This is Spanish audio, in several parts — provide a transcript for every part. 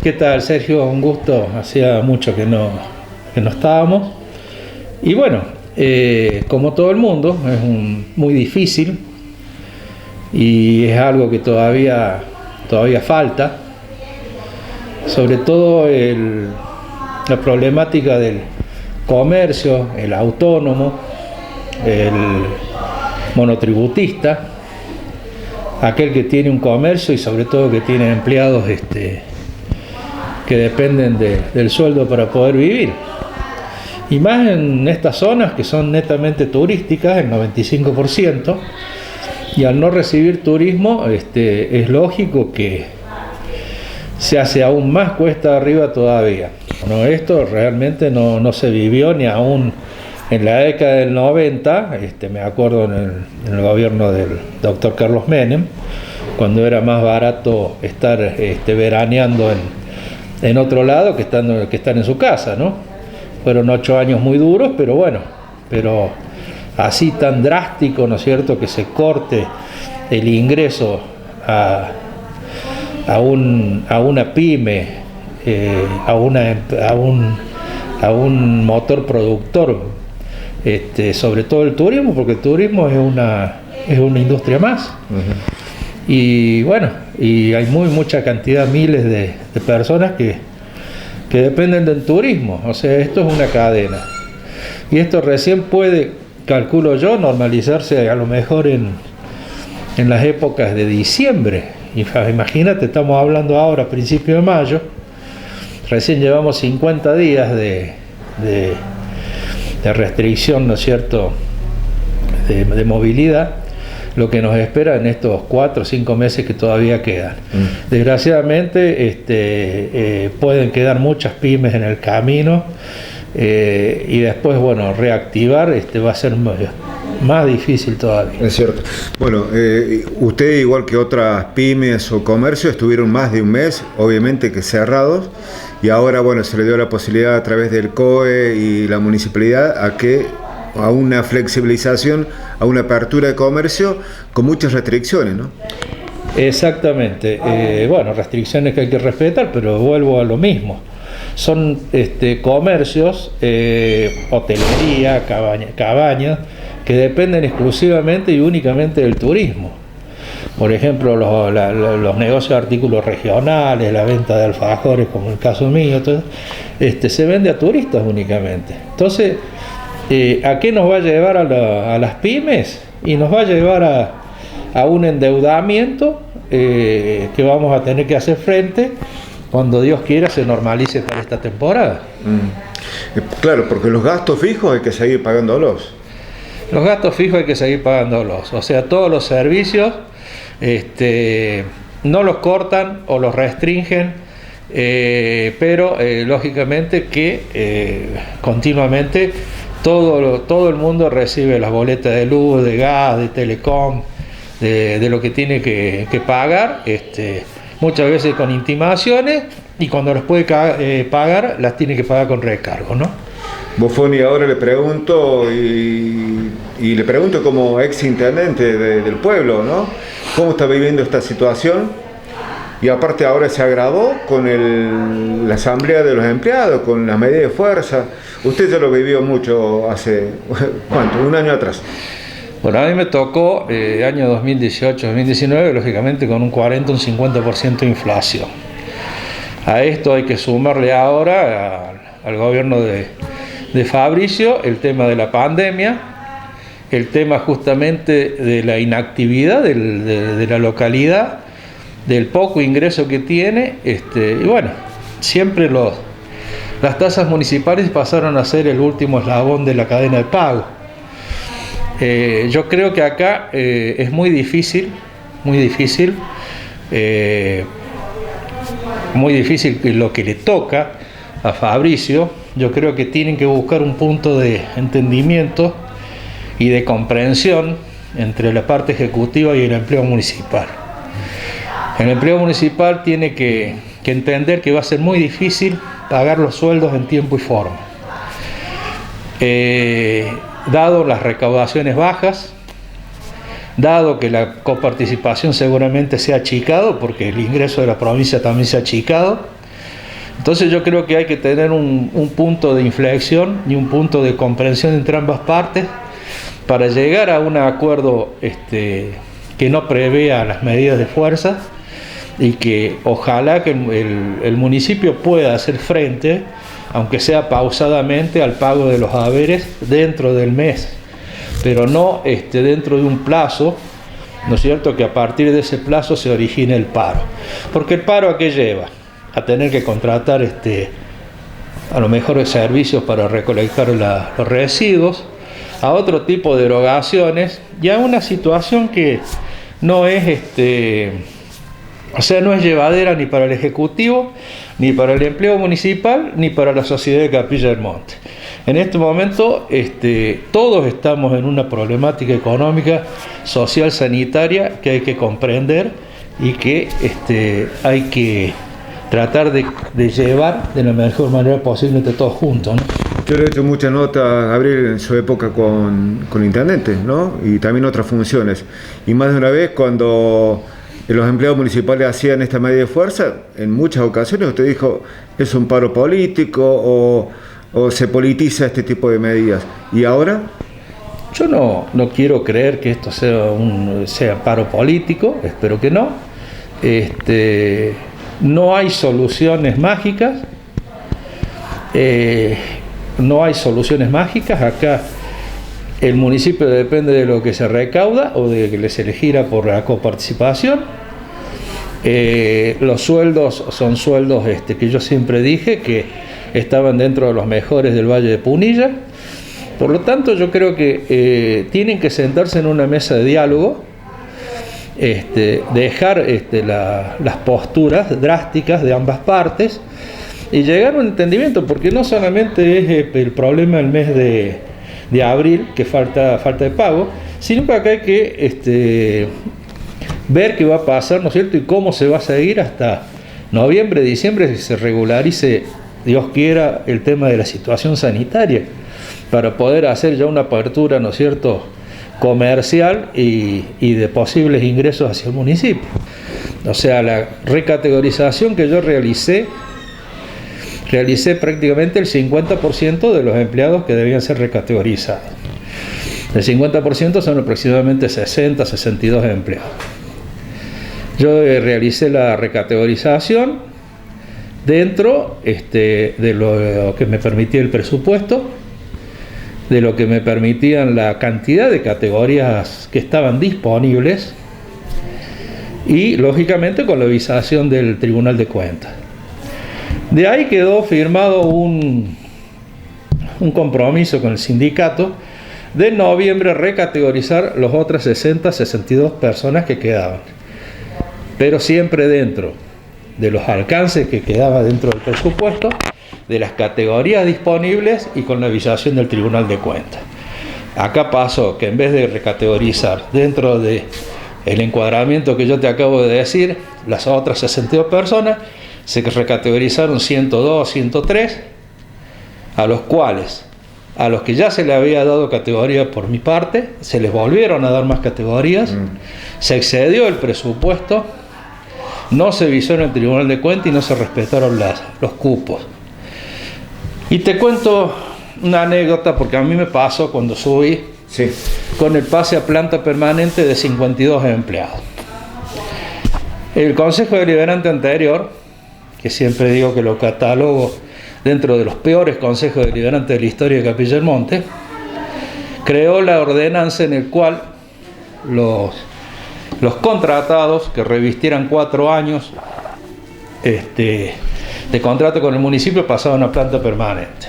¿Qué tal, Sergio? Un gusto. Hacía mucho que no estábamos. Y bueno, como todo el mundo, es muy difícil y es algo que todavía falta. Sobre todo la problemática del comercio, el autónomo, el monotributista, aquel que tiene un comercio y sobre todo que tiene empleados que dependen del sueldo para poder vivir. Y más en estas zonas que son netamente turísticas, el 95%, y al no recibir turismo, es lógico que se hace aún más cuesta arriba todavía. Bueno, esto realmente no se vivió ni aún en la década del 90, me acuerdo en el gobierno del doctor Carlos Menem, cuando era más barato estar veraneando en otro lado que estar en su casa, ¿no? Fueron 8 años muy duros, pero bueno, así tan drástico, ¿no es cierto?, que se corte el ingreso a una pyme, a un motor productor, sobre todo el turismo, porque el turismo es una industria más. Uh-huh. Y bueno, y hay mucha cantidad, miles de personas que dependen del turismo. O sea, esto es una cadena. Y esto recién puede, calculo yo, normalizarse a lo mejor en las épocas de diciembre. Imagínate, estamos hablando ahora, a principios de mayo, recién llevamos 50 días de restricción, ¿no es cierto?, de movilidad, lo que nos espera en estos 4 o 5 meses que todavía quedan. Desgraciadamente pueden quedar muchas pymes en el camino y después, bueno, reactivar va a ser más difícil todavía. Es cierto. Bueno, usted, igual que otras pymes o comercios, estuvieron más de un mes, obviamente que cerrados, y ahora, bueno, se le dio la posibilidad a través del COE y la municipalidad a una flexibilización, a una apertura de comercio con muchas restricciones, ¿no? Exactamente. Bueno, restricciones que hay que respetar, pero vuelvo a lo mismo. Son comercios, hotelería, cabañas, que dependen exclusivamente y únicamente del turismo. Por ejemplo, los negocios de artículos regionales, la venta de alfajores, como el caso mío, se vende a turistas únicamente. Entonces, ¿a qué nos va a llevar a las pymes? Y nos va a llevar a un endeudamiento que vamos a tener que hacer frente cuando Dios quiera se normalice para esta temporada. Claro, porque los gastos fijos hay que seguir pagándolos. Los gastos fijos hay que seguir pagándolos. O sea, todos los servicios no los cortan o los restringen, pero lógicamente que continuamente todo el mundo recibe las boletas de luz, de gas, de telecom, de lo que tiene que pagar, muchas veces con intimaciones, y cuando los puede pagar, las tiene que pagar con recargo, ¿no? Bofoni, ahora le pregunto, y le pregunto como ex intendente del pueblo, ¿no? ¿Cómo está viviendo esta situación? Y aparte ahora se agravó con la asamblea de los empleados, con las medidas de fuerza. Usted ya lo vivió mucho hace, ¿cuánto? Un año atrás. Bueno, a mí me tocó año 2018-2019, lógicamente con un 40 un 50% de inflación. A esto hay que sumarle ahora al gobierno de Fabricio el tema de la pandemia, el tema justamente de la inactividad de la localidad, del poco ingreso que tiene, y bueno, siempre las tasas municipales pasaron a ser el último eslabón de la cadena de pago. Yo creo que acá es muy difícil lo que le toca a Fabricio. Yo creo que tienen que buscar un punto de entendimiento y de comprensión entre la parte ejecutiva y el empleo municipal. El empleo municipal tiene que entender que va a ser muy difícil pagar los sueldos en tiempo y forma. Dado las recaudaciones bajas, dado que la coparticipación seguramente se ha achicado, porque el ingreso de la provincia también se ha achicado, Entonces yo creo que hay que tener un punto de inflexión y un punto de comprensión entre ambas partes para llegar a un acuerdo que no prevea las medidas de fuerza y que ojalá que el municipio pueda hacer frente, aunque sea pausadamente, al pago de los haberes dentro del mes, pero no dentro de un plazo, ¿no es cierto?, que a partir de ese plazo se origine el paro. Porque el paro, ¿a qué lleva? A tener que contratar a lo mejor servicios para recolectar los residuos, a otro tipo de erogaciones y a una situación que no es no es llevadera ni para el Ejecutivo, ni para el empleo municipal, ni para la sociedad de Capilla del Monte. En este momento todos estamos en una problemática económica, social, sanitaria que hay que comprender y que hay que tratar de llevar de la mejor manera posible entre todos juntos, ¿no? Yo le he hecho mucha nota, Gabriel, en su época con intendentes, ¿no? Y también otras funciones. Y más de una vez cuando los empleados municipales hacían esta medida de fuerza, en muchas ocasiones usted dijo, es un paro político o se politiza este tipo de medidas. ¿Y ahora? Yo no quiero creer que esto sea paro político, espero que no. No hay soluciones mágicas. No hay soluciones mágicas. Acá el municipio depende de lo que se recauda o de que se le gira por la coparticipación. Los sueldos son sueldos que yo siempre dije que estaban dentro de los mejores del Valle de Punilla. Por lo tanto, yo creo que tienen que sentarse en una mesa de diálogo, dejar las posturas drásticas de ambas partes y llegar a un entendimiento, porque no solamente es el problema del mes de abril, que falta de pago, sino que acá hay que ver qué va a pasar, ¿no es cierto?, y cómo se va a seguir hasta noviembre, diciembre, si se regularice, Dios quiera, el tema de la situación sanitaria, para poder hacer ya una apertura, ¿no es cierto?, comercial y de posibles ingresos hacia el municipio. O sea, la recategorización que yo realicé prácticamente el 50% de los empleados que debían ser recategorizados. El 50% son aproximadamente 62 empleados. Yo realicé la recategorización dentro de lo que me permitía el presupuesto, de lo que me permitían la cantidad de categorías que estaban disponibles y, lógicamente, con la avisación del Tribunal de Cuentas. De ahí quedó firmado un compromiso con el sindicato de en noviembre recategorizar las otras 62 personas que quedaban, pero siempre dentro de los alcances que quedaba dentro del presupuesto, de las categorías disponibles y con la avisación del Tribunal de Cuentas. Acá pasó que en vez de recategorizar dentro del encuadramiento que yo te acabo de decir, las otras 62 personas, se recategorizaron 102, 103, a los que ya se le había dado categoría por mi parte, se les volvieron a dar más categorías, se excedió el presupuesto, no se visó en el Tribunal de Cuentas y no se respetaron los cupos. Y te cuento una anécdota, porque a mí me pasó cuando subí con el pase a planta permanente de 52 empleados. El Consejo Deliberante anterior, que siempre digo que lo catalogo dentro de los peores consejos deliberantes de la historia de Capilla del Monte, creó la ordenanza en el cual los contratados que revistieran 4 años de contrato con el municipio pasaban a planta permanente.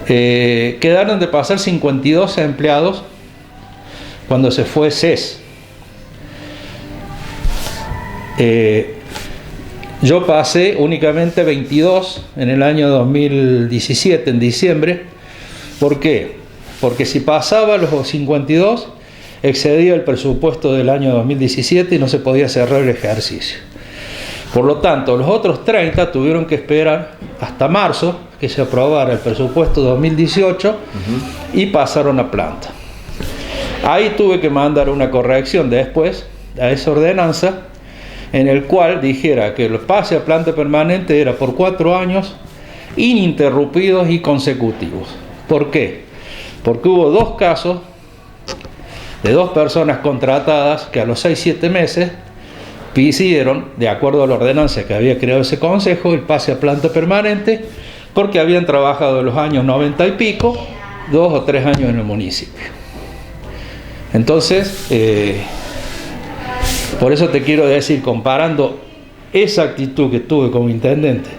Quedaron de pasar 52 empleados cuando se fue CES. Yo pasé únicamente 22 en el año 2017, en diciembre. ¿Por qué? Porque si pasaba los 52, excedía el presupuesto del año 2017 y no se podía cerrar el ejercicio. Por lo tanto, los otros 30 tuvieron que esperar hasta marzo que se aprobara el presupuesto 2018 y pasaron a planta. Ahí tuve que mandar una corrección después a esa ordenanza en el cual dijera que el pase a planta permanente era por 4 años ininterrumpidos y consecutivos. ¿Por qué? Porque hubo 2 casos de 2 personas contratadas que a los 6-7 meses pidieron, de acuerdo a la ordenanza que había creado ese consejo, el pase a planta permanente, porque habían trabajado en los años 90 y pico, 2 o 3 años en el municipio. Entonces, por eso te quiero decir, comparando esa actitud que tuve como intendente,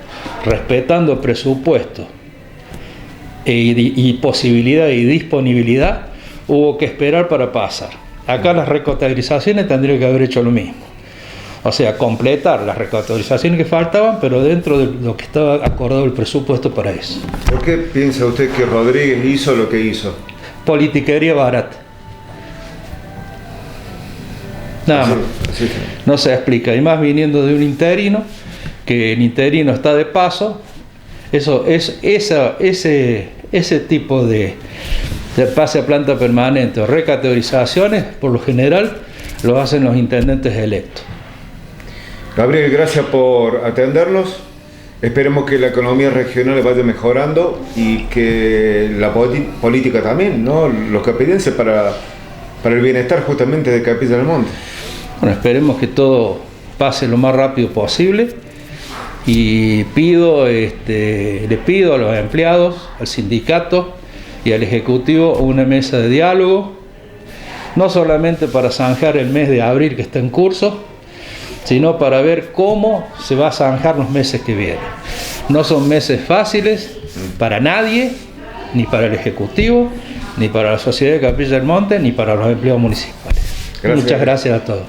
respetando el presupuesto y posibilidad y disponibilidad, hubo que esperar para pasar. Acá las recategorizaciones tendrían que haber hecho lo mismo. O sea, completar las recategorizaciones que faltaban, pero dentro de lo que estaba acordado el presupuesto para eso. ¿Por qué piensa usted que Rodríguez hizo lo que hizo? Politiquería barata. Nada más. Sí. No se explica. Y más viniendo de un interino, que el interino está de paso, ese tipo de pase a planta permanente o recategorizaciones, por lo general, lo hacen los intendentes electos. Gabriel, gracias por atendernos. Esperemos que la economía regional vaya mejorando y que la política también, ¿no? Los capilenses para el bienestar justamente de Capilla del Monte. Bueno, esperemos que todo pase lo más rápido posible y le pido a los empleados, al sindicato y al ejecutivo una mesa de diálogo, no solamente para zanjar el mes de abril que está en curso, sino para ver cómo se va a zanjar los meses que vienen. No son meses fáciles para nadie, ni para el ejecutivo, ni para la sociedad de Capilla del Monte, ni para los empleados municipales. Muchas gracias a todos.